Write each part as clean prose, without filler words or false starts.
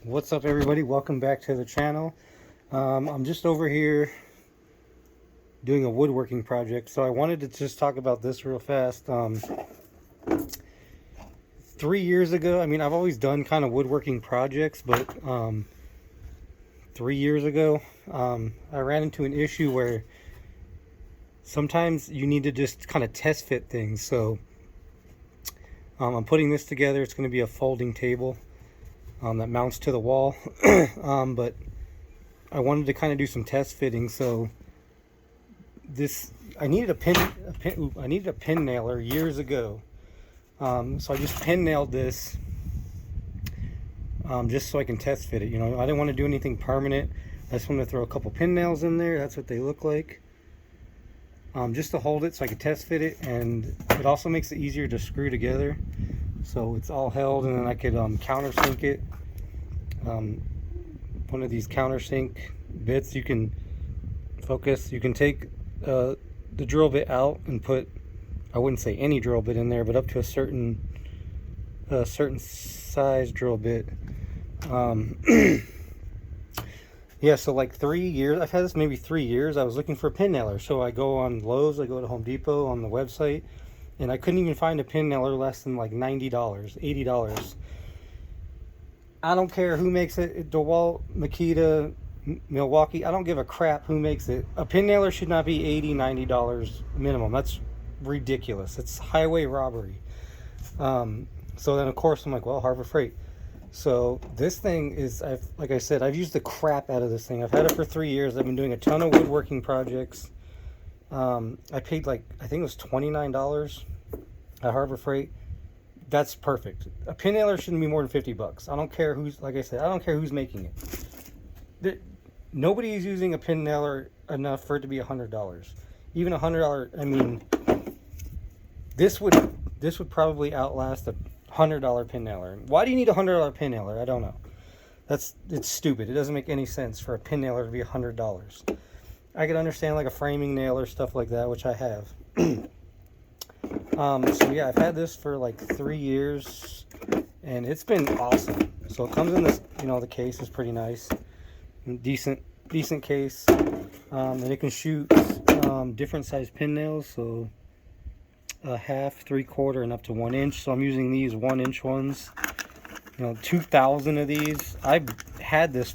What's up, everybody? Welcome back to the channel. I'm just over here doing a woodworking project, so I wanted to just talk about this real fast. 3 years ago, I've always done kind of woodworking projects, but 3 years ago, I ran into an issue where sometimes you need to just kind of test fit things. So I'm putting this together. It's going to be a folding table that mounts to the wall. But I wanted to kind of do some test fitting. So I needed a pin nailer years ago. So I just pin nailed this just so I can test fit it. I didn't want to do anything permanent. I just wanted to throw a couple pin nails in there. That's what they look like. Just to hold it so I could test fit it, and it also makes it easier to screw together. So it's all held, and then I could countersink it. One of these countersink bits, you can take the drill bit out and put, I wouldn't say any drill bit in there, but up to a certain size drill bit. Yeah, so like 3 years, I've had this maybe 3 years. I was looking for a pin nailer, so I go on Lowe's, I go to Home Depot on the website, and I couldn't even find a pin nailer less than like $90, $80. I don't care who makes it, DeWalt, Makita, Milwaukee, I don't give a crap who makes it. A pin nailer should not be $80, $90 minimum. That's ridiculous. It's highway robbery. So then of course I'm like, well, Harbor Freight. So this thing is, like I said, I've used the crap out of this thing. I've had it for 3 years. I've been doing a ton of woodworking projects. I paid I think it was $29 at Harbor Freight. That's perfect. A pin nailer shouldn't be more than $50. I don't care who's, like I said, I don't care who's making it. Nobody is using a pin nailer enough for it to be $100. Even $100, this would probably outlast a $100 pin nailer. Why do you need a $100 pin nailer? I don't know. It's stupid. It doesn't make any sense for a pin nailer to be $100. I could understand like a framing nail or stuff like that, which I have. So yeah, I've had this for like 3 years, and it's been awesome. So it comes in this, the case is pretty nice, decent case, and it can shoot different size pin nails. So a half, 3/4, and up to 1 inch. So I'm using these 1 inch ones. 2,000 of these. I've had this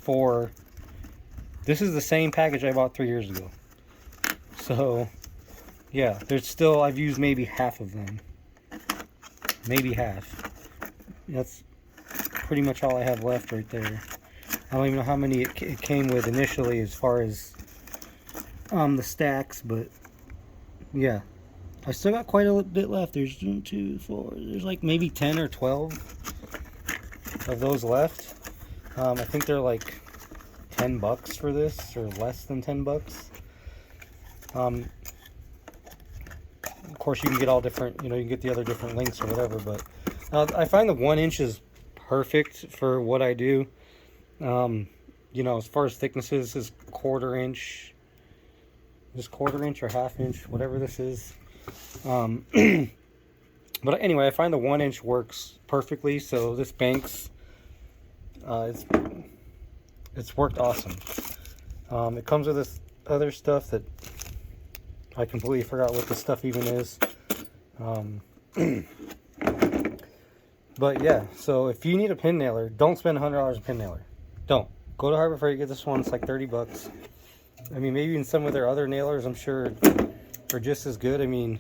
this is the same package I bought 3 years ago. So yeah, I've used maybe half of them. Maybe half. That's pretty much all I have left right there. I don't even know how many it came with initially as far as the stacks, but yeah. I still got quite a bit left. There's 1, 2, 4. There's like maybe 10 or 12 of those left. I think they're like $10 for this, or less than $10. Of course, you can get all different. You can get the other different links or whatever. But I find the 1 inch is perfect for what I do. As far as thicknesses, is 1/4 inch. This 1/4 inch or 1/2 inch, whatever this is. But anyway, I find the 1 inch works perfectly. So this Banks, it's worked awesome. It comes with this other stuff that I completely forgot what this stuff even is. But yeah, so if you need a pin nailer, don't spend $100 a pin nailer. Don't. Go to Harbor Freight, get this one. It's like $30. Maybe even some of their other nailers, I'm sure, are just as good. Even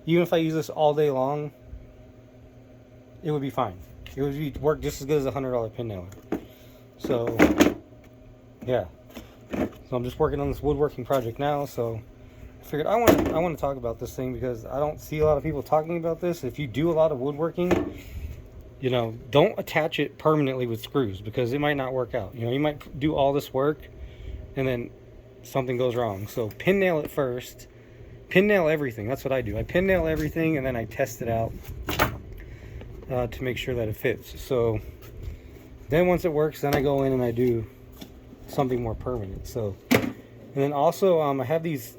if I use this all day long, it would be fine. It would work just as good as a $100 pin nailer. So yeah, so I'm just working on this woodworking project now. So I figured I want to talk about this thing because I don't see a lot of people talking about this. If you do a lot of woodworking, don't attach it permanently with screws, because it might not work out. You might do all this work and then something goes wrong. So pin nail it first. Pin nail everything. That's what I do. I pin nail everything, and then I test it out to make sure that it fits. So then once it works, then I go in and I do something more permanent. So, and then also I have these.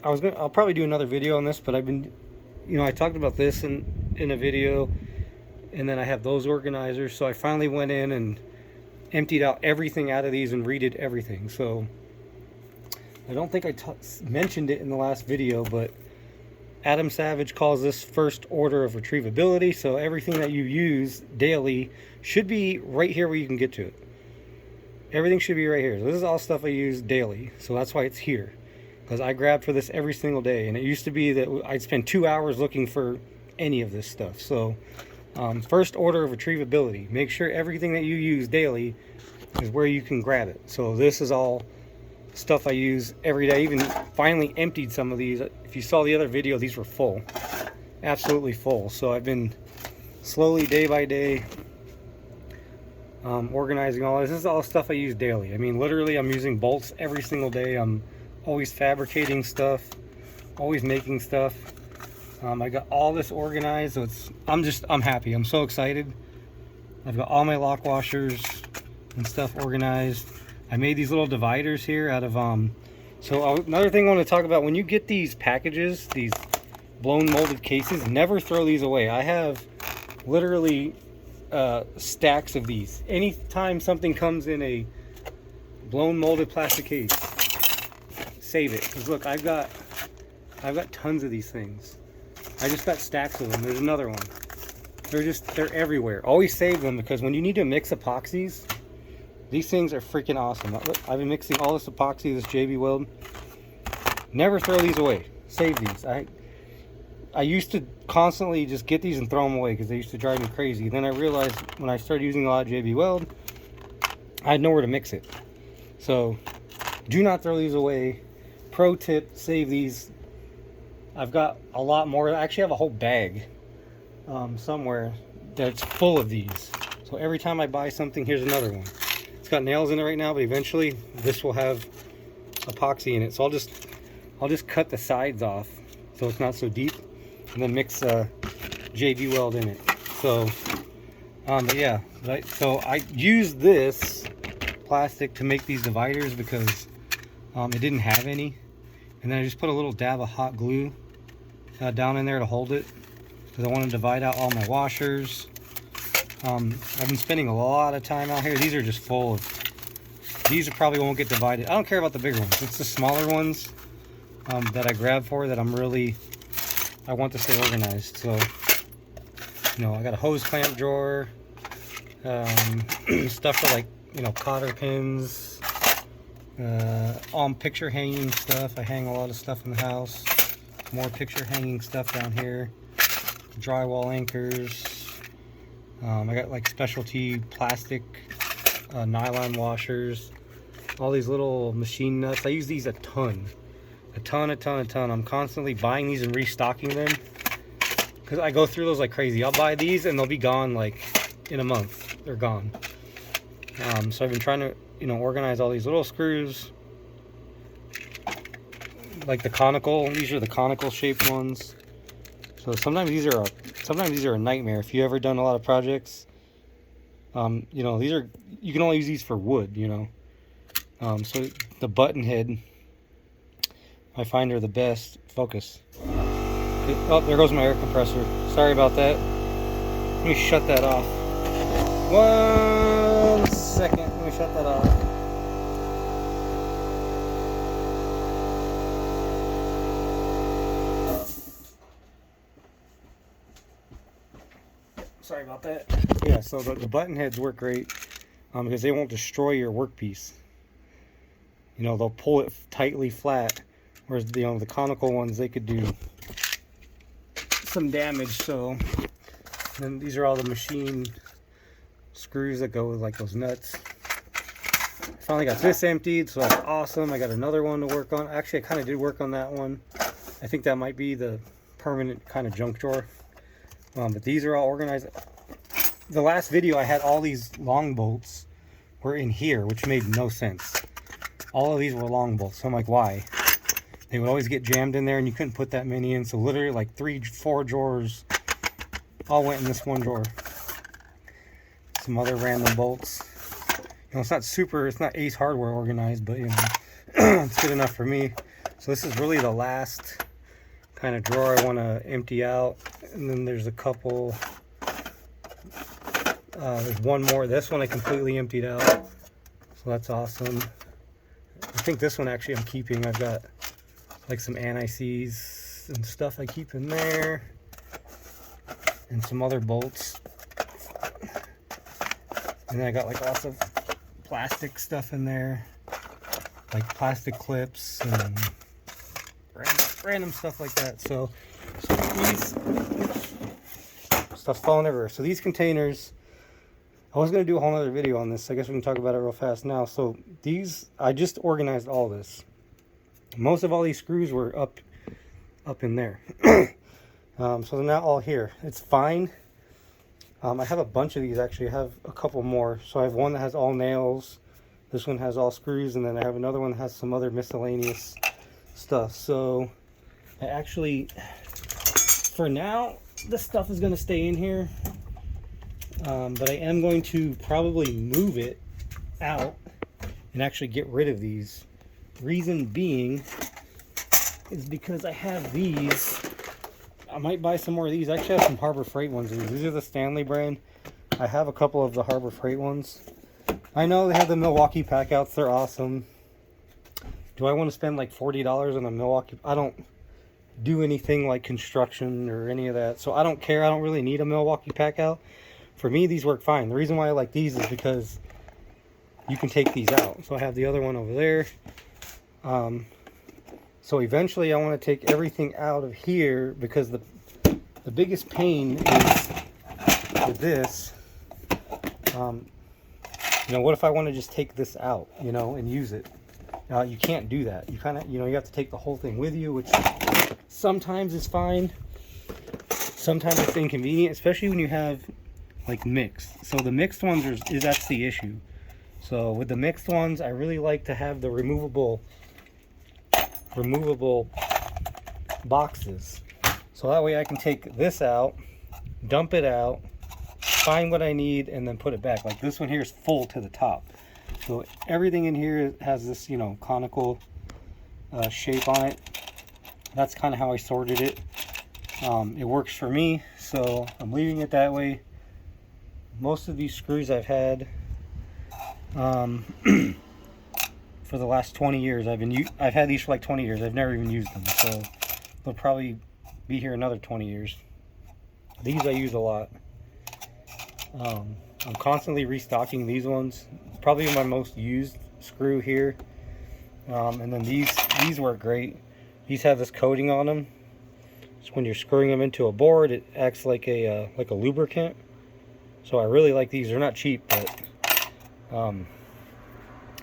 I'll probably do another video on this, but I've been, I talked about this in a video, and then I have those organizers. So I finally went in and emptied out everything out of these and redid everything. So I don't think I mentioned it in the last video, but Adam Savage calls this first order of retrievability. So everything that you use daily should be right here where you can get to it. Everything should be right here. So this is all stuff I use daily, so that's why it's here, because I grab for this every single day. And it used to be that I'd spend 2 hours looking for any of this stuff. So first order of retrievability, make sure everything that you use daily is where you can grab it. So this is all stuff I use every day. I even finally emptied some of these. If you saw the other video, these were full, absolutely full. So I've been slowly, day by day, organizing all this. This is all stuff I use daily. I mean, literally, I'm using bolts every single day. I'm always fabricating stuff, always making stuff. I got all this organized, so I'm happy. I'm so excited. I've got all my lock washers and stuff organized. I made these little dividers here out of another thing I want to talk about: when you get these packages, these blown molded cases, never throw these away. I have literally stacks of these. Anytime something comes in a blown molded plastic case, save it, because look, I've got tons of these things. I just got stacks of them. There's another one. They're everywhere. Always save them, because when you need to mix epoxies, these things are freaking awesome. I've been mixing all this epoxy, this JB Weld. Never throw these away. Save these. I used to constantly just get these and throw them away because they used to drive me crazy. Then I realized when I started using a lot of JB Weld, I had nowhere to mix it. So do not throw these away. Pro tip, save these. I've got a lot more. I actually have a whole bag somewhere that's full of these. So every time I buy something, here's another one. It's got nails in it right now, but eventually this will have epoxy in it. So I'll just cut the sides off so it's not so deep, and then mix JB Weld in it. So but yeah, right, so I use this plastic to make these dividers because it didn't have any, and then I just put a little dab of hot glue down in there to hold it, because I want to divide out all my washers. I've been spending a lot of time out here. These are just full of, these probably won't get divided. I don't care about the bigger ones. It's the smaller ones that I grab for that I want to stay organized. So, you know, I got a hose clamp drawer, stuff for, like, you know, cotter pins, picture hanging stuff. I hang a lot of stuff in the house. More picture hanging stuff down here. Drywall anchors. I got like specialty plastic nylon washers. All these little machine nuts. I use these a ton. I'm constantly buying these and restocking them, because I go through those like crazy. I'll buy these and they'll be gone like in a month. They're gone. So I've been trying to, you know, organize all these little screws, like the conical. These are the conical shaped ones. So sometimes these are a nightmare. If you ever done a lot of projects, you know, you can only use these for wood, you know. So the button head, I find are the best. Focus. Oh, there goes my air compressor. Sorry about that. Let me shut that off. 1 second. Let me shut that off. Sorry about that. Yeah, so the button heads work great because they won't destroy your workpiece. You know, they'll pull it tightly flat, whereas, you know, the conical ones, they could do some damage. So then these are all the machine screws that go with like those nuts. Finally got this emptied, so that's awesome. I got another one to work on. Actually, I kind of did work on that one. I think that might be the permanent kind of junk drawer. But these are all organized. The last video I had all these long bolts were in here, which made no sense. All of these were long bolts, so I'm like, why? They would always get jammed in there and you couldn't put that many in, so literally like 3-4 drawers all went in this one drawer. Some other random bolts. You know, it's not Ace Hardware organized, but, you know, it's good enough for me. So this is really the last kind of drawer I want to empty out. And then there's a couple There's one more. This one I completely emptied out, so that's awesome. I think this one actually I'm keeping. I've got like some anti-seize and stuff I keep in there, and some other bolts. And then I got like lots of plastic stuff in there, like plastic clips and random stuff like that. So these stuff's falling everywhere. So these containers, I was going to do a whole other video on this. I guess we can talk about it real fast now. So these, I just organized all this. Most of all these screws were up in there. So they're not all here. It's fine. I have a bunch of these actually. I have a couple more. So I have one that has all nails. This one has all screws. And then I have another one that has some other miscellaneous stuff. So I actually, for now, this stuff is going to stay in here. But I am going to probably move it out and actually get rid of these. Reason being is because I have these. I might buy some more of these. I actually have some Harbor Freight ones. These are the Stanley brand. I have a couple of the Harbor Freight ones. I know they have the Milwaukee pack outs. They're awesome. Do I want to spend like $40 on a Milwaukee? I don't do anything like construction or any of that. So I don't care. I don't really need a Milwaukee pack out. For me, these work fine. The reason why I like these is because you can take these out. So I have the other one over there. So eventually I want to take everything out of here because the biggest pain is with this. You know, what if I want to just take this out, you know, and use it? You can't do that. You kind of, you know, you have to take the whole thing with you, which sometimes is fine. Sometimes it's inconvenient, especially when you have like mixed. So the mixed ones is that's the issue. So with the mixed ones, I really like to have the removable boxes, so that way I can take this out, dump it out, find what I need, and then put it back. Like this one here is full to the top, so everything in here has this, you know, conical shape on it. That's kind of how I sorted it. It works for me, so I'm leaving it that way. Most of these screws I've had for the last 20 years. I've had these for like 20 years. I've never even used them, so they'll probably be here another 20 years. These I use a lot. I'm constantly restocking these ones. Probably my most used screw here. And then these work great. These have this coating on them. So when you're screwing them into a board, it acts like a lubricant. So I really like these. They're not cheap, but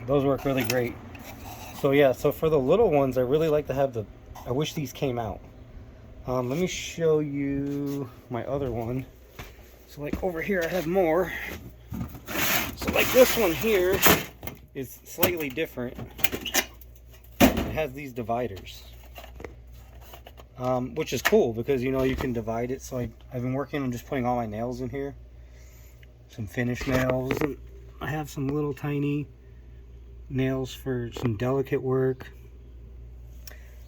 those work really great. So yeah, so for the little ones, I really like to have I wish these came out. Let me show you my other one. So like over here I have more. So like this one here is slightly different. It has these dividers. Which is cool because, you know, you can divide it. So I've been working on just putting all my nails in here. Some finish nails. And I have some little tiny nails for some delicate work.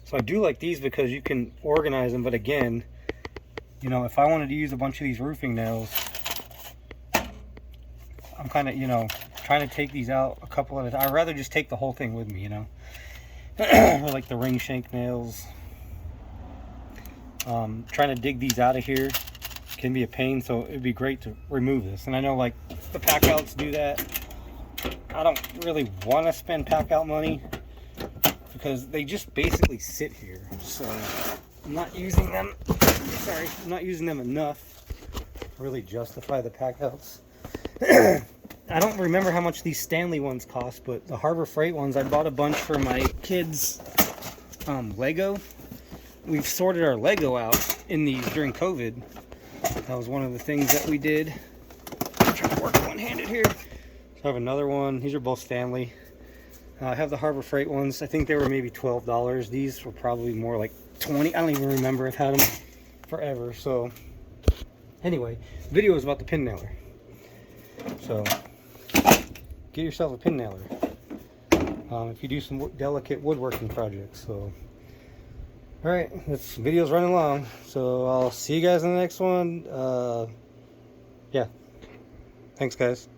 So I do like these because you can organize them, but again, you know, if I wanted to use a bunch of these roofing nails, I'm kind of, you know, trying to take these out a couple at a time. I'd rather just take the whole thing with me, you know. Or like the ring shank nails. Trying to dig these out of here can be a pain, so it'd be great to remove this. And I know like the pack outs do that. I don't really want to spend pack out money because they just basically sit here. So I'm not using them. Sorry, I'm not using them enough to really justify the pack outs. I don't remember how much these Stanley ones cost, but the Harbor Freight ones, I bought a bunch for my kids' Lego. We've sorted our Lego out in these during COVID. That was one of the things that we did. I'm trying to work one-handed here. So I have another one. These are both Stanley. I have the Harbor Freight ones. I think they were maybe $12. These were probably more like 20. I don't even remember. I've had them forever. So anyway, the video is about the pin nailer. So get yourself a pin nailer if you do some delicate woodworking projects. So all right, this video's running long, so I'll see you guys in the next one. Yeah. Thanks, guys.